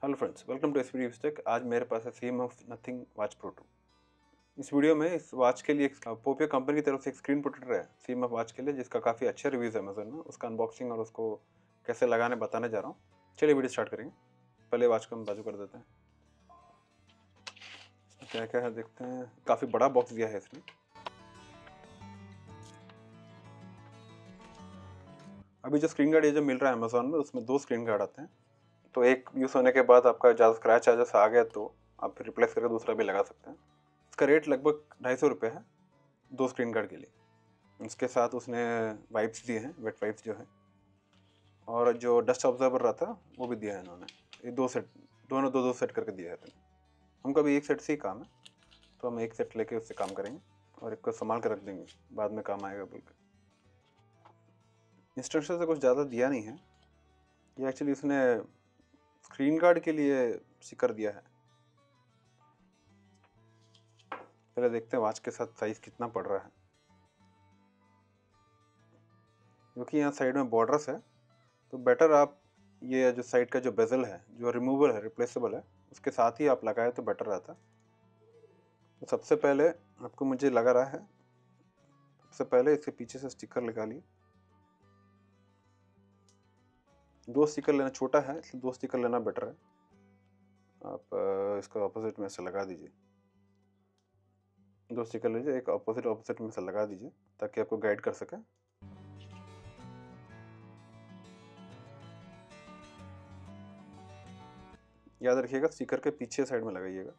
Hello friends, welcome to SP tech. आज मेरे पास है CMF नथिंग वॉच प्रो 2। इस वीडियो में इस वॉच के लिए पोपियो कंपनी की तरफ से एक स्क्रीन प्रोटेक्टर है CMF वॉच के लिए, जिसका काफ़ी अच्छे रिव्यूज़ है अमेजोन में। उसका अनबॉक्सिंग और उसको कैसे लगाने बताने जा रहा हूँ। चलिए वीडियो स्टार्ट करेंगे। पहले वॉच को हम बाजू कर देते हैं। क्या क्या है देखते हैं। काफ़ी बड़ा बॉक्स दिया है इसमें। अभी जो स्क्रीन गार्ड ये जो मिल रहा है अमेजोन में, उसमें 2 स्क्रीन गार्ड आते हैं। तो एक यूज़ होने के बाद आपका ज़्यादा स्क्रैच चार्जेस आ गया तो आप फिर रिप्लेस करके दूसरा भी लगा सकते हैं। इसका रेट लगभग 250 रुपये है 2 स्क्रीन गार्ड के लिए। उसके साथ उसने वाइप्स दिए हैं, वेट वाइप्स जो है, और जो डस्ट ऑब्जर्वर रहता है वो भी दिया है इन्होंने। ये 2 सेट, दोनों दो दो सेट करके दिया है। हमको अभी एक सेट से ही काम है, तो हम एक सेट लेके उससे काम करेंगे और एक को संभाल कर रख देंगे, बाद में काम आएगा बोल के। इंस्ट्रक्शन से कुछ ज़्यादा दिया नहीं है। ये एक्चुअली उसने स्क्रीन गार्ड के लिए स्टिकर दिया है। पहले देखते हैं वॉच के साथ साइज कितना पड़ रहा है, क्योंकि यहाँ साइड में बॉर्डर्स है तो बेटर आप ये जो साइड का जो बेजल है, जो रिमूवेबल है, रिप्लेसेबल है, उसके साथ ही आप लगाए तो बेटर रहता। तो सबसे पहले आपको मुझे लगा रहा है, सबसे पहले इसके पीछे से स्टिकर निकालिए। 2 स्टिकर लेना, छोटा है इसलिए 2 स्टिकर लेना बेटर है। आप इसको ऑपोजिट में से लगा दीजिए। 2 स्टिकर लीजिए, एक ऑपोजिट में से लगा दीजिए ताकि आपको गाइड कर सके। याद रखिएगा स्टिकर के पीछे साइड में लगाइएगा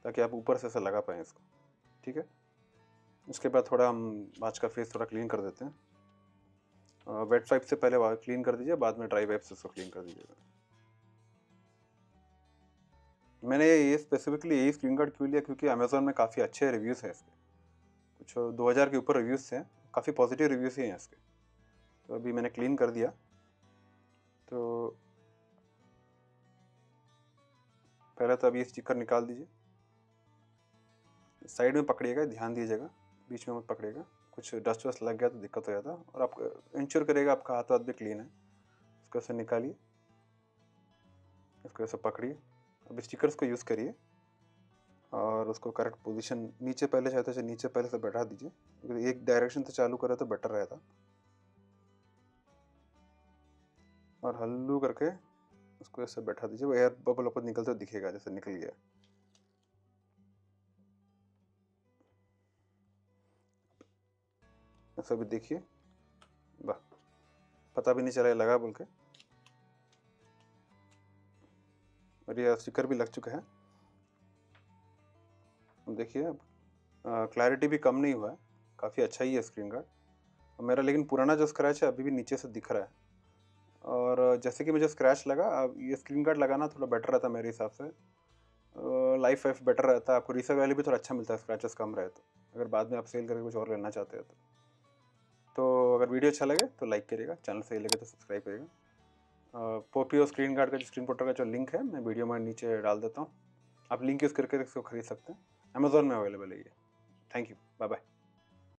ताकि आप ऊपर से लगा पाएँ इसको। ठीक है। उसके बाद थोड़ा हम वॉच का फेस थोड़ा क्लीन कर देते हैं। वेट वाइप से पहले क्लीन कर दीजिए, बाद में ड्राई वाइप से उसको क्लीन कर दीजिएगा। मैंने ये स्पेसिफिकली यही स्क्रीन गार्ड क्यों लिया, क्योंकि अमेजोन में काफ़ी अच्छे रिव्यूज़ हैं इसके। कुछ 2000 के ऊपर रिव्यूज़ हैं, काफ़ी पॉजिटिव रिव्यूज़ ही हैं इसके। तो अभी मैंने क्लीन कर दिया। तो पहले तो अभी ये स्टिकर निकाल दीजिए। साइड में पकड़िएगा, ध्यान दीजिएगा, बीच में मत पकड़िएगा। कुछ डस्ट वस्ट लग गया तो दिक्कत हो जाता। और आप इंश्योर करिएगा आपका हाथ भी क्लीन है। इसको ऐसे निकालिए, इसको ऐसे पकड़िए। अब स्टिकर्स को यूज़ करिए और उसको करेक्ट पोजीशन नीचे पहले चाहते हैं नीचे पहले से बैठा दीजिए, क्योंकि एक डायरेक्शन से चालू करें तो बेटर रहता। और हल्लू करके उसको ऐसे बैठा दीजिए। वो एयर बबल ऊपर निकलते हुए दिखेगा, जैसे निकल गया। ऐसा भी देखिए, वाह, पता भी नहीं चला लगा बोल के। और ये स्टिकर भी लग चुका है। देखिए अब क्लैरिटी भी कम नहीं हुआ है, काफ़ी अच्छा ही है स्क्रीन गार्ड मेरा। लेकिन पुराना जो स्क्रैच है अभी भी नीचे से दिख रहा है। और जैसे कि मुझे स्क्रैच लगा, अब ये स्क्रीन गार्ड लगाना थोड़ा बेटर रहता मेरे हिसाब से। लाइफ वाइफ बेटर रहता, आपको रीसेल वैल्यू भी थोड़ा अच्छा मिलता है स्क्रैचेस कम रहे तो, अगर बाद में आप सेल करके कुछ और लेना चाहते हो तो अगर वीडियो अच्छा लगे तो लाइक करिएगा, चैनल सही लगे तो सब्सक्राइब करिएगा। पोपियो स्क्रीन गार्ड का जो स्क्रीन प्रोटेक्टर का जो लिंक है मैं वीडियो में नीचे डाल देता हूँ। आप लिंक यूज़ करके इसको खरीद सकते हैं। अमेजोन में अवेलेबल है ये। Thank you, bye bye.